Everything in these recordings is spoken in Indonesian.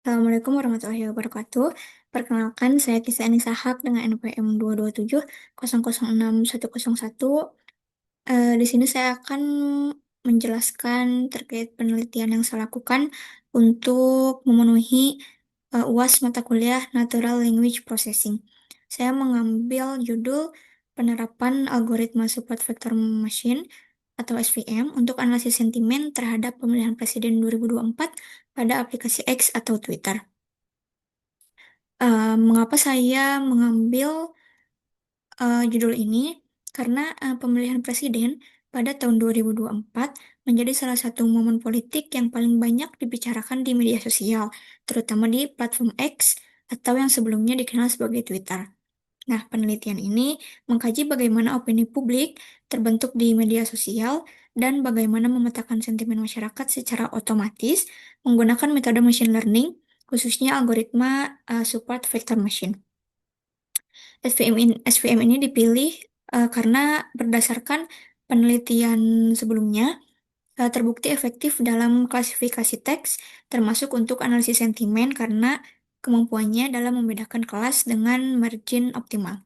Assalamualaikum warahmatullahi wabarakatuh. Perkenalkan, saya Kisa Anissa Haq dengan NPM 227006101. Di sini saya akan menjelaskan terkait penelitian yang saya lakukan untuk memenuhi UAS mata kuliah Natural Language Processing. Saya mengambil judul penerapan algoritma Support Vector Machine atau SVM untuk analisis sentimen terhadap pemilihan presiden 2024 pada aplikasi X atau Twitter. Mengapa saya mengambil judul ini? Karena pemilihan presiden pada tahun 2024 menjadi salah satu momen politik yang paling banyak dibicarakan di media sosial, terutama di platform X atau yang sebelumnya dikenal sebagai Twitter. Nah, penelitian ini mengkaji bagaimana opini publik terbentuk di media sosial dan bagaimana memetakan sentimen masyarakat secara otomatis menggunakan metode machine learning, khususnya algoritma support vector machine. SVM ini dipilih karena berdasarkan penelitian sebelumnya terbukti efektif dalam klasifikasi teks, termasuk untuk analisis sentimen karena kemampuannya dalam membedakan kelas dengan margin optimal.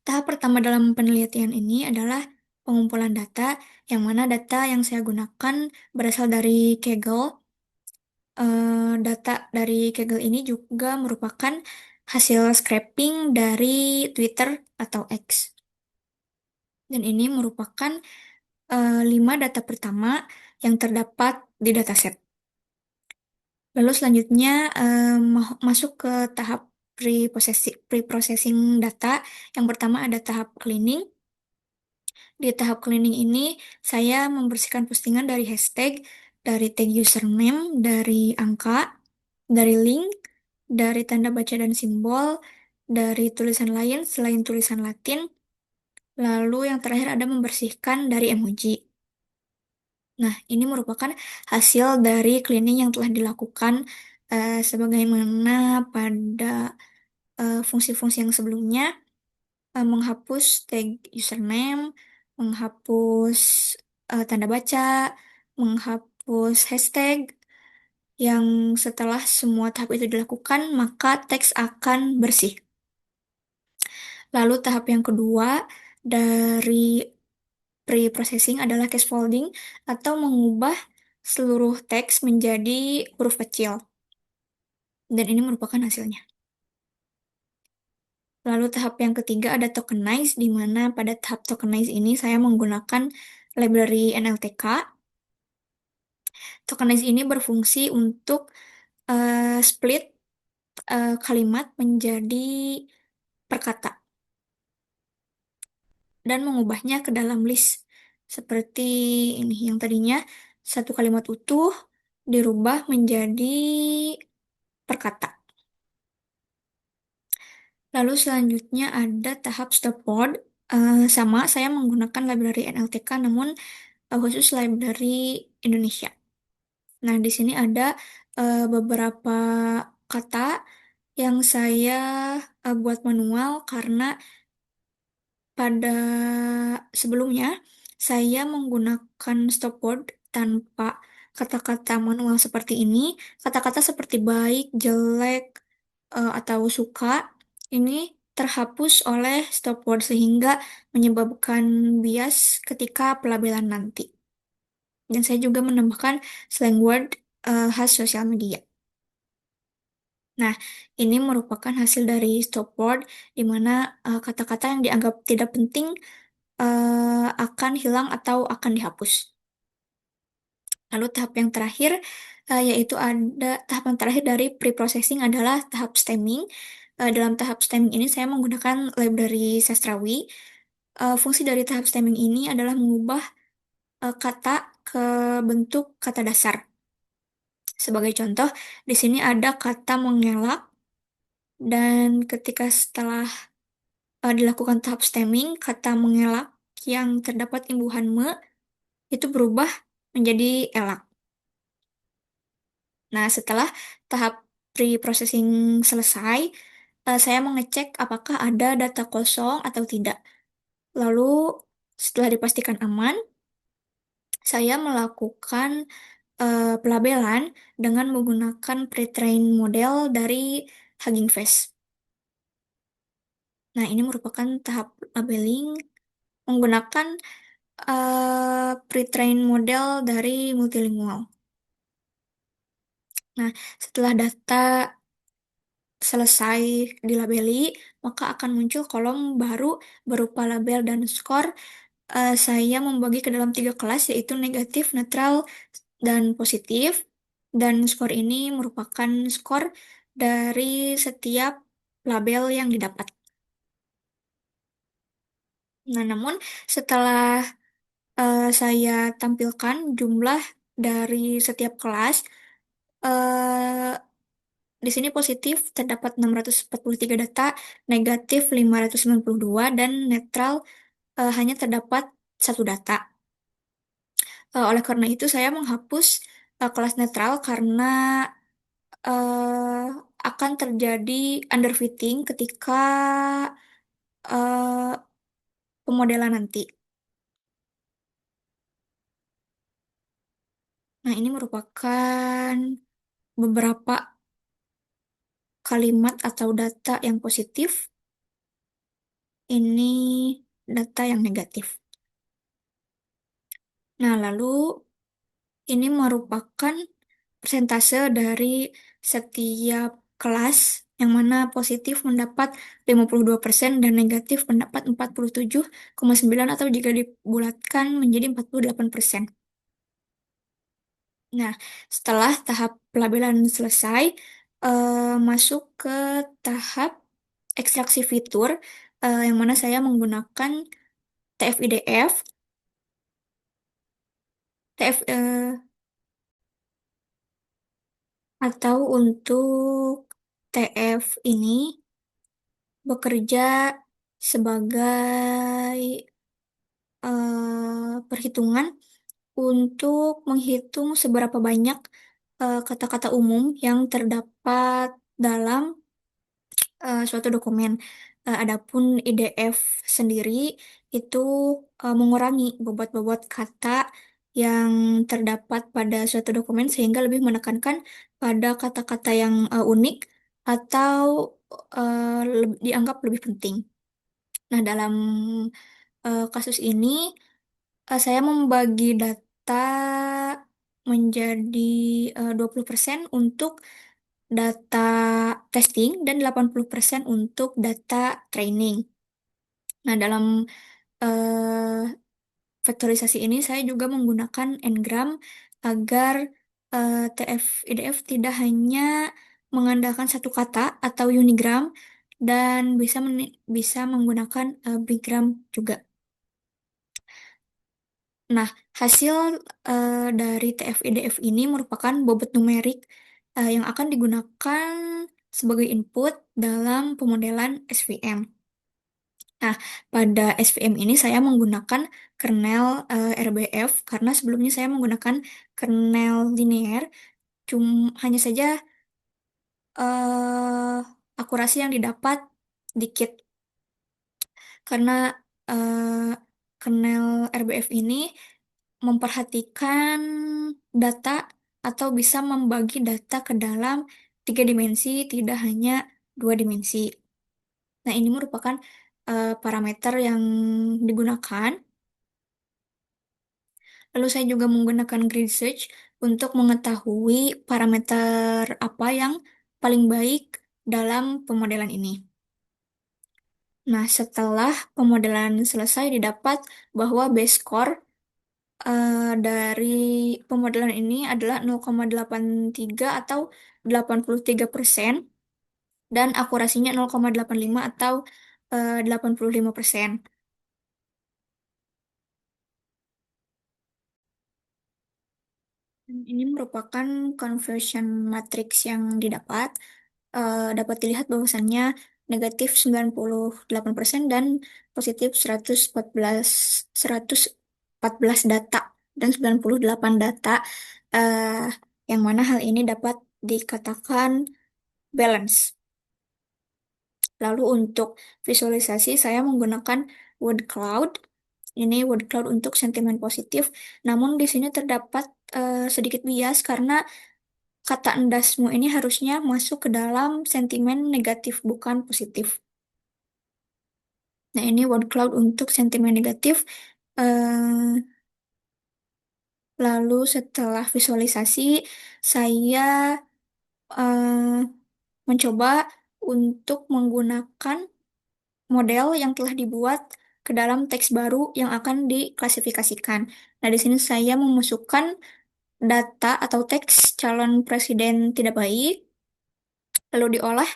Tahap pertama dalam penelitian ini adalah pengumpulan data, yang mana data yang saya gunakan berasal dari Kaggle. Data dari Kaggle ini juga merupakan hasil scraping dari Twitter atau X. Dan ini merupakan 5 data pertama yang terdapat di dataset. Lalu selanjutnya masuk ke tahap pre-processing data. Yang pertama ada tahap cleaning. Di tahap cleaning ini, saya membersihkan postingan dari hashtag, dari tag username, dari angka, dari link, dari tanda baca dan simbol, dari tulisan lain selain tulisan Latin, lalu yang terakhir ada membersihkan dari emoji. Nah, ini merupakan hasil dari cleaning yang telah dilakukan sebagaimana pada fungsi-fungsi yang sebelumnya, menghapus tag username, menghapus tanda baca, menghapus hashtag, yang setelah semua tahap itu dilakukan, maka teks akan bersih. Lalu tahap yang kedua dari pre-processing adalah scaffolding atau mengubah seluruh teks menjadi huruf kecil. Dan ini merupakan hasilnya. Lalu tahap yang ketiga ada tokenize, di mana pada tahap tokenize ini saya menggunakan library NLTK. Tokenize ini berfungsi untuk split kalimat menjadi perkata dan mengubahnya ke dalam list. Seperti ini, yang tadinya satu kalimat utuh dirubah menjadi perkata. Lalu selanjutnya ada tahap stopword. Sama, saya menggunakan library NLTK, namun khusus library Indonesia. Nah, di sini ada beberapa kata yang saya buat manual karena pada sebelumnya saya menggunakan stopword tanpa kata-kata manual seperti ini. Kata-kata seperti baik, jelek, atau suka ini terhapus oleh stopword sehingga menyebabkan bias ketika pelabelan nanti. Dan saya juga menambahkan slang word khas sosial media. Nah, ini merupakan hasil dari stopword di mana kata-kata yang dianggap tidak penting akan hilang atau akan dihapus. Lalu tahap yang terakhir yaitu ada tahapan terakhir dari pre-processing adalah tahap stemming. Dalam tahap stemming ini saya menggunakan library sastrawi. Fungsi dari tahap stemming ini adalah mengubah kata ke bentuk kata dasar. Sebagai contoh, di sini ada kata mengelak dan ketika setelah dilakukan tahap stemming, kata mengelak yang terdapat imbuhan me itu berubah menjadi elak. Nah, setelah tahap pre-processing selesai, saya mengecek apakah ada data kosong atau tidak. Lalu, setelah dipastikan aman, saya melakukan pelabelan dengan menggunakan pre-trained model dari Hugging Face. Nah, ini merupakan tahap labeling menggunakan pre-trained model dari multilingual. Nah, setelah data selesai dilabeli, maka akan muncul kolom baru berupa label dan skor. Saya membagi ke dalam tiga kelas, yaitu negatif, netral, dan positif. Dan skor ini merupakan skor dari setiap label yang didapat. Nah, namun setelah saya tampilkan jumlah dari setiap kelas, eh, di sini positif terdapat 643 data, negatif 592, dan netral hanya terdapat satu data. Oleh karena itu, saya menghapus kelas netral karena akan terjadi underfitting ketika eh, pemodelan nanti. Nah, ini merupakan beberapa kalimat atau data yang positif. Ini data yang negatif. Nah, lalu ini merupakan persentase dari setiap kelas yang mana positif mendapat 52% dan negatif mendapat 47,9 atau jika dibulatkan menjadi 48%. Nah, setelah tahap pelabelan selesai, masuk ke tahap ekstraksi fitur yang mana saya menggunakan TF-IDF. TF atau untuk TF ini bekerja sebagai perhitungan untuk menghitung seberapa banyak kata-kata umum yang terdapat dalam suatu dokumen. Adapun IDF sendiri itu mengurangi bobot-bobot kata yang terdapat pada suatu dokumen sehingga lebih menekankan pada kata-kata yang unik atau dianggap lebih penting. Nah, dalam kasus ini saya membagi data menjadi 20% untuk data testing dan 80% untuk data training. Nah, dalam eh, vektorisasi ini saya juga menggunakan Ngram agar TF-IDF tidak hanya mengandalkan satu kata atau unigram dan bisa menggunakan bigram juga. Nah, hasil dari TF-IDF ini merupakan bobot numerik yang akan digunakan sebagai input dalam pemodelan SVM. Nah, pada SVM ini saya menggunakan kernel RBF karena sebelumnya saya menggunakan kernel linear, hanya saja eh, akurasi yang didapat dikit karena eh, kernel RBF ini memperhatikan data atau bisa membagi data ke dalam tiga dimensi, tidak hanya dua dimensi. Nah, ini merupakan parameter yang digunakan. Lalu saya juga menggunakan grid search untuk mengetahui parameter apa yang paling baik dalam pemodelan ini. Nah, setelah pemodelan selesai didapat bahwa base score dari pemodelan ini adalah 0,83 atau 83% dan akurasinya 0,85 atau 85%. Ini merupakan conversion matrix yang didapat. Dapat dilihat bahwasannya negatif 98% dan positif 114 data dan 98 data eh, yang mana hal ini dapat dikatakan balance. Lalu untuk visualisasi saya menggunakan word cloud. Ini word cloud untuk sentimen positif. Namun di sini terdapat sedikit bias karena kata endasmu ini harusnya masuk ke dalam sentimen negatif, bukan positif. Nah, ini word cloud untuk sentimen negatif. Eh, Lalu setelah visualisasi, saya mencoba untuk menggunakan model yang telah dibuat ke dalam teks baru yang akan diklasifikasikan. Nah, di sini saya memasukkan data atau teks calon presiden tidak baik, lalu diolah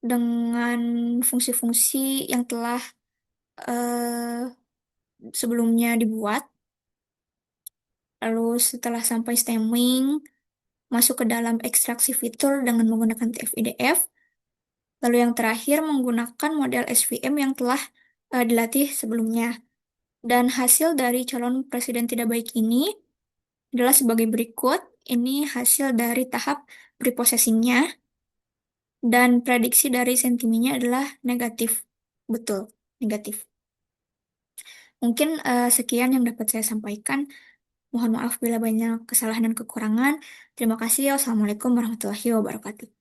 dengan fungsi-fungsi yang telah sebelumnya dibuat. Lalu setelah sampai stemming, masuk ke dalam ekstraksi fitur dengan menggunakan TF-IDF. Lalu yang terakhir menggunakan model SVM yang telah dilatih sebelumnya. Dan hasil dari calon presiden tidak baik ini adalah sebagai berikut. Ini hasil dari tahap preprocessingnya dan prediksi dari sentimennya adalah negatif. Betul, negatif. Mungkin sekian yang dapat saya sampaikan. Mohon maaf bila banyak kesalahan dan kekurangan. Terima kasih. Wassalamualaikum warahmatullahi wabarakatuh.